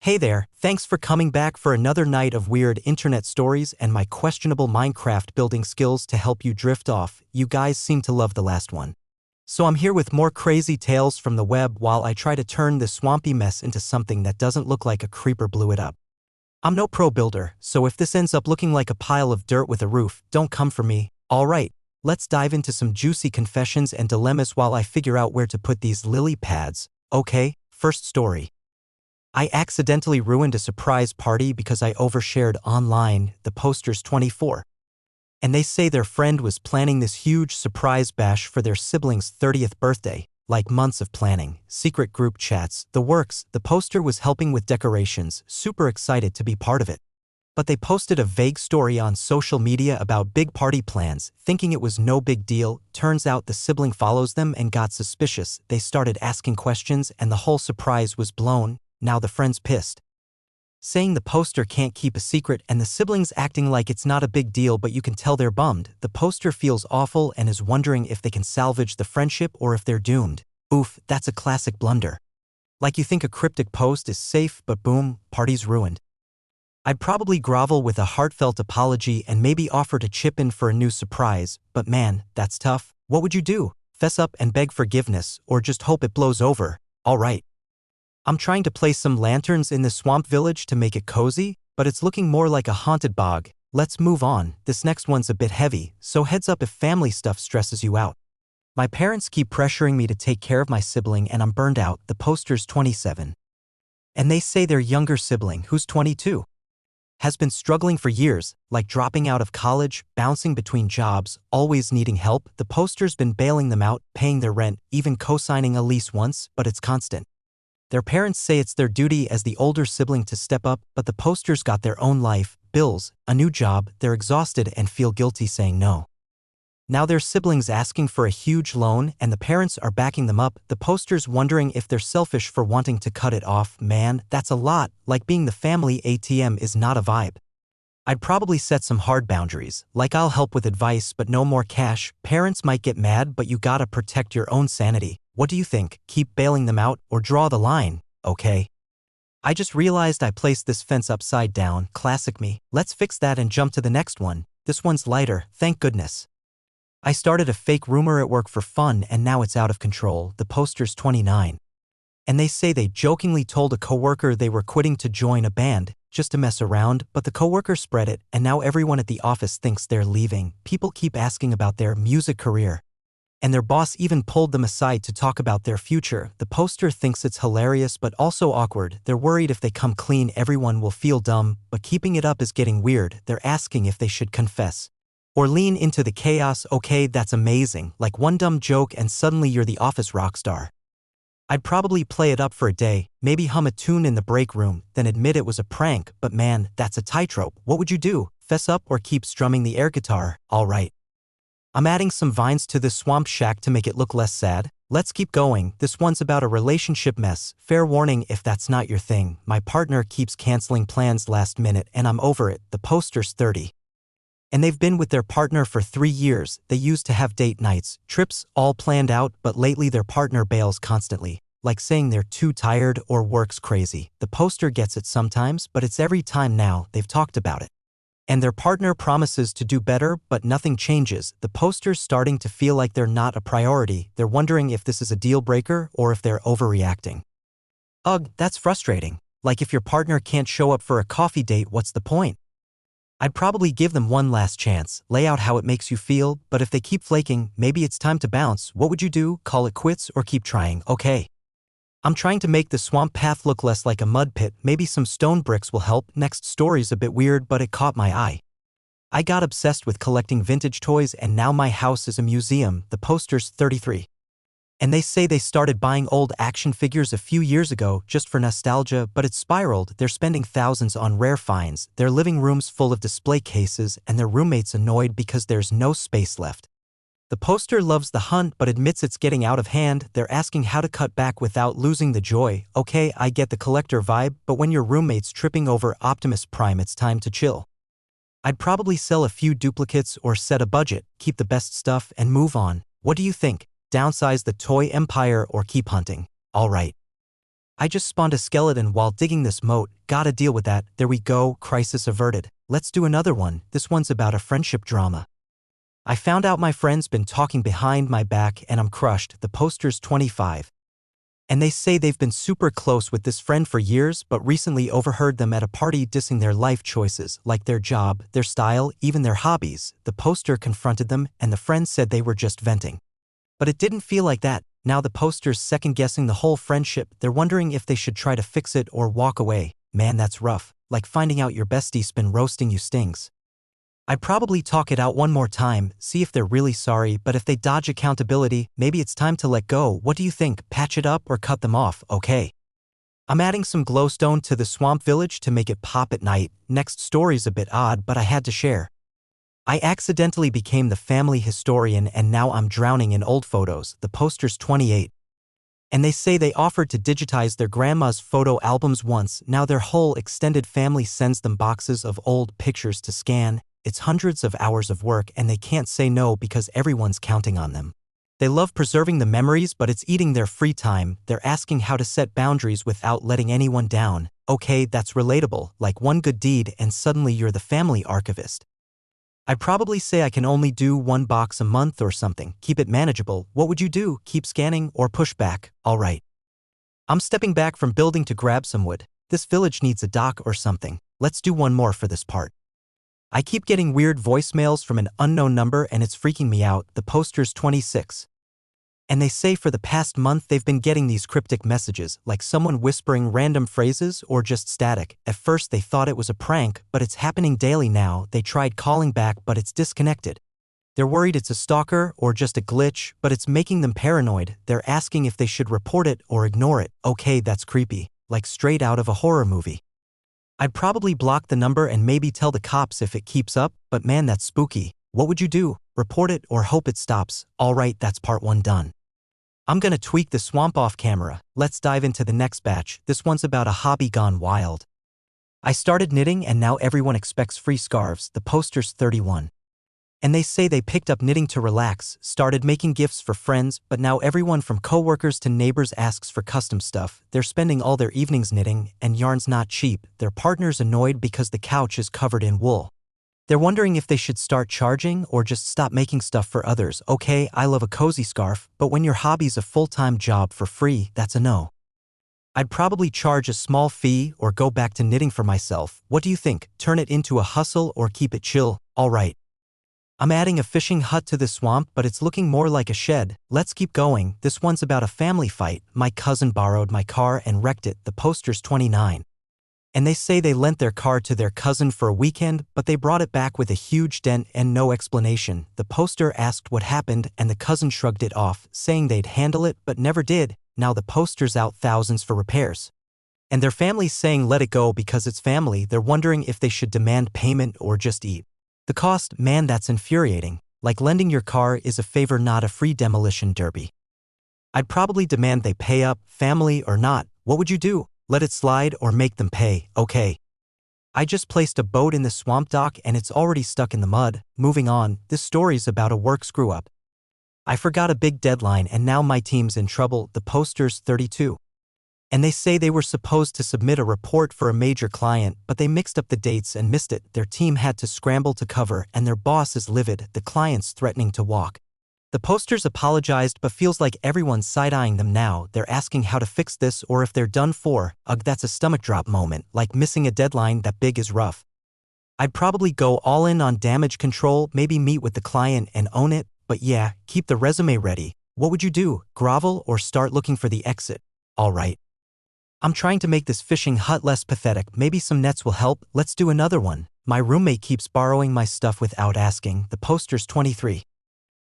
Hey there, thanks for coming back for another night of weird internet stories and my questionable Minecraft building skills to help you drift off. You guys seem to love the last one. So I'm here with more crazy tales from the web while I try to turn this swampy mess into something that doesn't look like a creeper blew it up. I'm no pro builder, so if this ends up looking like a pile of dirt with a roof, don't come for me. Alright, let's dive into some juicy confessions and dilemmas while I figure out where to put these lily pads. Okay, first story. I accidentally ruined a surprise party because I overshared online, the poster's 24. And they say their friend was planning this huge surprise bash for their sibling's 30th birthday, like months of planning, secret group chats, the works. The poster was helping with decorations, super excited to be part of it. But they posted a vague story on social media about big party plans, thinking it was no big deal. Turns out the sibling follows them and got suspicious. They started asking questions and the whole surprise was blown. Now the friend's pissed, saying the poster can't keep a secret and the siblings acting like it's not a big deal, but you can tell they're bummed. The poster feels awful and is wondering if they can salvage the friendship or if they're doomed. Oof, that's a classic blunder. Like you think a cryptic post is safe, but boom, party's ruined. I'd probably grovel with a heartfelt apology and maybe offer to chip in for a new surprise, but man, that's tough. What would you do? Fess up and beg forgiveness, or just hope it blows over? Alright. I'm trying to place some lanterns in the swamp village to make it cozy, but it's looking more like a haunted bog. Let's move on. This next one's a bit heavy, so heads up if family stuff stresses you out. My parents keep pressuring me to take care of my sibling and I'm burned out. The poster's 27. And they say their younger sibling, who's 22, has been struggling for years, like dropping out of college, bouncing between jobs, always needing help. The poster's been bailing them out, paying their rent, even co-signing a lease once, but it's constant. Their parents say it's their duty as the older sibling to step up, but the poster's got their own life, bills, a new job. They're exhausted and feel guilty saying no. Now their sibling's asking for a huge loan and the parents are backing them up. The poster's wondering if they're selfish for wanting to cut it off. Man, that's a lot. Like being the family ATM is not a vibe. I'd probably set some hard boundaries, like I'll help with advice but no more cash. Parents might get mad, but you gotta protect your own sanity. What do you think? Keep bailing them out or draw the line? Okay. I just realized I placed this fence upside down. Classic me. Let's fix that and jump to the next one. This one's lighter, thank goodness. I started a fake rumor at work for fun and now it's out of control. The poster's 29. And they say they jokingly told a coworker they were quitting to join a band, just to mess around, but the coworker spread it and now everyone at the office thinks they're leaving. People keep asking about their music career. And their boss even pulled them aside to talk about their future. The poster thinks it's hilarious but also awkward. They're worried if they come clean everyone will feel dumb, but keeping it up is getting weird. They're asking if they should confess or lean into the chaos. Okay, that's amazing. Like one dumb joke and suddenly you're the office rock star. I'd probably play it up for a day, maybe hum a tune in the break room, then admit it was a prank, but man, that's a tightrope. What would you do? Fess up or keep strumming the air guitar? Alright. I'm adding some vines to this swamp shack to make it look less sad. Let's keep going. This one's about a relationship mess. Fair warning if that's not your thing. My partner keeps canceling plans last minute and I'm over it. The poster's 30. And they've been with their partner for 3 years. They used to have date nights, trips, all planned out, but lately their partner bails constantly, like saying they're too tired or work's crazy. The poster gets it sometimes, but it's every time now. They've talked about it. And their partner promises to do better, but nothing changes. The poster's starting to feel like they're not a priority. They're wondering if this is a deal breaker or if they're overreacting. Ugh, that's frustrating. Like if your partner can't show up for a coffee date, what's the point? I'd probably give them one last chance, lay out how it makes you feel, but if they keep flaking, maybe it's time to bounce. What would you do? Call it quits or keep trying? Okay. I'm trying to make the swamp path look less like a mud pit. Maybe some stone bricks will help. Next story's a bit weird, but it caught my eye. I got obsessed with collecting vintage toys and now my house is a museum. The poster's 33. And they say they started buying old action figures a few years ago just for nostalgia, but it's spiraled. They're spending thousands on rare finds. Their living room's full of display cases and their roommate's annoyed because there's no space left. The poster loves the hunt but admits it's getting out of hand. They're asking how to cut back without losing the joy. Okay, I get the collector vibe, but when your roommate's tripping over Optimus Prime, it's time to chill. I'd probably sell a few duplicates or set a budget, keep the best stuff and move on. What do you think? Downsize the toy empire or keep hunting? Alright. I just spawned a skeleton while digging this moat, gotta deal with that, there we go, crisis averted. Let's do another one, this one's about a friendship drama. I found out my friend's been talking behind my back and I'm crushed, the poster's 25. And they say they've been super close with this friend for years but recently overheard them at a party dissing their life choices, like their job, their style, even their hobbies. The poster confronted them and the friend said they were just venting. But it didn't feel like that. Now the poster's second-guessing the whole friendship, they're wondering if they should try to fix it or walk away. Man, that's rough. Like finding out your bestie's been roasting you stings. I'd probably talk it out one more time, see if they're really sorry, but if they dodge accountability, maybe it's time to let go. What do you think? Patch it up or cut them off? Okay. I'm adding some glowstone to the swamp village to make it pop at night. Next story's a bit odd, but I had to share. I accidentally became the family historian and now I'm drowning in old photos. The poster's 28. And they say they offered to digitize their grandma's photo albums once. Now their whole extended family sends them boxes of old pictures to scan. It's hundreds of hours of work and they can't say no because everyone's counting on them. They love preserving the memories, but it's eating their free time. They're asking how to set boundaries without letting anyone down. Okay, that's relatable, like one good deed and suddenly you're the family archivist. I'd probably say I can only do one box a month or something. Keep it manageable. What would you do? Keep scanning or push back? Alright. I'm stepping back from building to grab some wood. This village needs a dock or something. Let's do one more for this part. I keep getting weird voicemails from an unknown number and it's freaking me out. The poster's 26. And they say for the past month they've been getting these cryptic messages, like someone whispering random phrases or just static. At first they thought it was a prank, but it's happening daily now. They tried calling back but it's disconnected. They're worried it's a stalker or just a glitch, but it's making them paranoid. They're asking if they should report it or ignore it. Okay, that's creepy, like straight out of a horror movie. I'd probably block the number and maybe tell the cops if it keeps up, but man, that's spooky. What would you do? Report it or hope it stops? Alright, that's part 1 done. I'm gonna tweak the swamp off camera. Let's dive into the next batch. This one's about a hobby gone wild. I started knitting and now everyone expects free scarves. The poster's 31. And they say they picked up knitting to relax, started making gifts for friends, but now everyone from coworkers to neighbors asks for custom stuff. They're spending all their evenings knitting, and yarn's not cheap. Their partner's annoyed because the couch is covered in wool. They're wondering if they should start charging or just stop making stuff for others. Okay, I love a cozy scarf, but when your hobby's a full-time job for free, that's a no. I'd probably charge a small fee or go back to knitting for myself. What do you think? Turn it into a hustle or keep it chill? Alright. I'm adding a fishing hut to the swamp, but it's looking more like a shed. Let's keep going. This one's about a family fight. My cousin borrowed my car and wrecked it. The poster's 29. And they say they lent their car to their cousin for a weekend, but they brought it back with a huge dent and no explanation. The poster asked what happened and the cousin shrugged it off, saying they'd handle it but never did. Now the poster's out thousands for repairs. And their family's saying let it go because it's family. They're wondering if they should demand payment or just eat. The cost, man, that's infuriating. Like lending your car is a favor, not a free demolition derby. I'd probably demand they pay up, family or not. What would you do? Let it slide or make them pay? Okay. I just placed a boat in the swamp dock and it's already stuck in the mud. Moving on, this story's about a work screw-up. I forgot a big deadline and now my team's in trouble. The poster's 32. And they say they were supposed to submit a report for a major client, but they mixed up the dates and missed it. Their team had to scramble to cover, and their boss is livid. The client's threatening to walk. The posters apologized, but feels like everyone's side-eyeing them now. They're asking how to fix this or if they're done for. Ugh, that's a stomach drop moment, like missing a deadline that big is rough. I'd probably go all in on damage control, maybe meet with the client and own it, but yeah, keep the resume ready. What would you do? Grovel or start looking for the exit? Alright. I'm trying to make this fishing hut less pathetic. Maybe some nets will help. Let's do another one. My roommate keeps borrowing my stuff without asking. The poster's 23.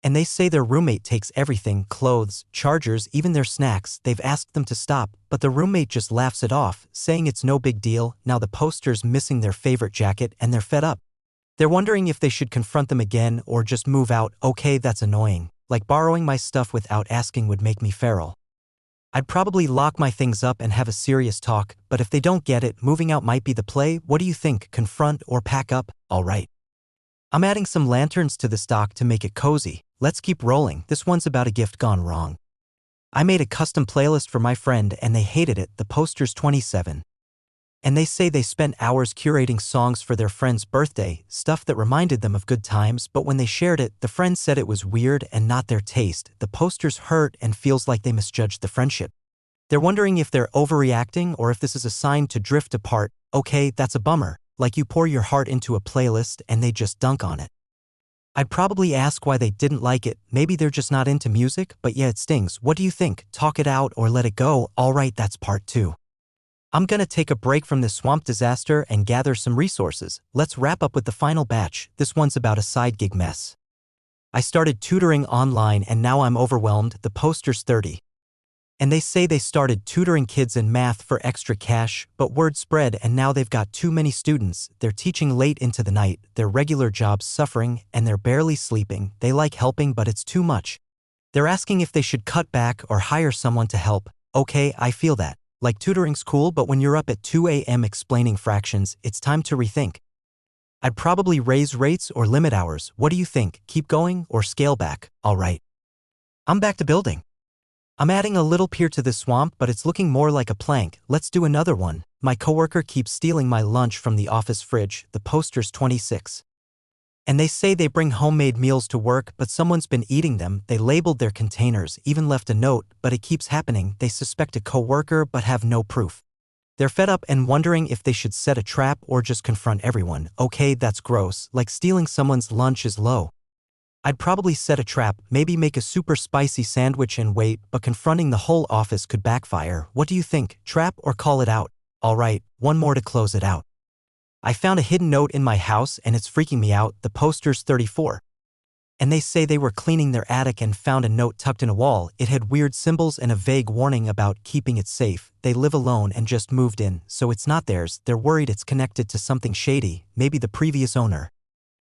And they say their roommate takes everything, clothes, chargers, even their snacks. They've asked them to stop, but the roommate just laughs it off, saying it's no big deal. Now the poster's missing their favorite jacket and they're fed up. They're wondering if they should confront them again or just move out. Okay, that's annoying. Like borrowing my stuff without asking would make me feral. I'd probably lock my things up and have a serious talk, but if they don't get it, moving out might be the play. What do you think? Confront or pack up? Alright. I'm adding some lanterns to the stock to make it cozy. Let's keep rolling. This one's about a gift gone wrong. I made a custom playlist for my friend and they hated it, the poster's 27. And they say they spent hours curating songs for their friend's birthday, stuff that reminded them of good times, but when they shared it, the friend said it was weird and not their taste. The poster's hurt and feels like they misjudged the friendship. They're wondering if they're overreacting or if this is a sign to drift apart. Okay, that's a bummer, like you pour your heart into a playlist and they just dunk on it. I'd probably ask why they didn't like it. Maybe they're just not into music, but yeah, it stings. What do you think? Talk it out or let it go. Alright, that's part 2. I'm gonna take a break from this swamp disaster and gather some resources. Let's wrap up with the final batch. This one's about a side gig mess. I started tutoring online and now I'm overwhelmed. The poster's 30. And they say they started tutoring kids in math for extra cash, but word spread and now they've got too many students. They're teaching late into the night, their regular job's suffering, and they're barely sleeping. They like helping, but it's too much. They're asking if they should cut back or hire someone to help. Okay, I feel that. Like tutoring's cool, but when you're up at 2 a.m. explaining fractions, it's time to rethink. I'd probably raise rates or limit hours. What do you think? Keep going or scale back? Alright. I'm back to building. I'm adding a little pier to this swamp, but it's looking more like a plank. Let's do another one. My coworker keeps stealing my lunch from the office fridge. The poster's 26. And they say they bring homemade meals to work, but someone's been eating them. They labeled their containers, even left a note, but it keeps happening. They suspect a coworker but have no proof. They're fed up and wondering if they should set a trap or just confront everyone. Okay, that's gross, like stealing someone's lunch is low. I'd probably set a trap, maybe make a super spicy sandwich and wait, but confronting the whole office could backfire. What do you think? Trap or call it out? Alright, one more to close it out. I found a hidden note in my house and it's freaking me out. The poster's 34. And they say they were cleaning their attic and found a note tucked in a wall. It had weird symbols and a vague warning about keeping it safe. They live alone and just moved in, so it's not theirs. They're worried it's connected to something shady, maybe the previous owner.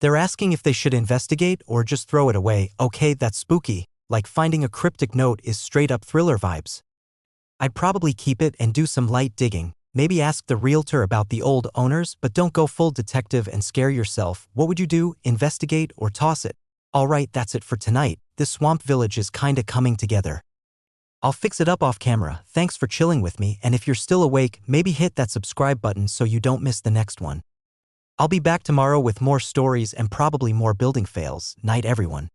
They're asking if they should investigate or just throw it away. Okay, that's spooky. Like finding a cryptic note is straight up thriller vibes. I'd probably keep it and do some light digging. Maybe ask the realtor about the old owners, but don't go full detective and scare yourself. What would you do? Investigate or toss it? Alright, that's it for tonight. This swamp village is kinda coming together. I'll fix it up off camera. Thanks for chilling with me, and if you're still awake, maybe hit that subscribe button so you don't miss the next one. I'll be back tomorrow with more stories and probably more building fails. Night everyone.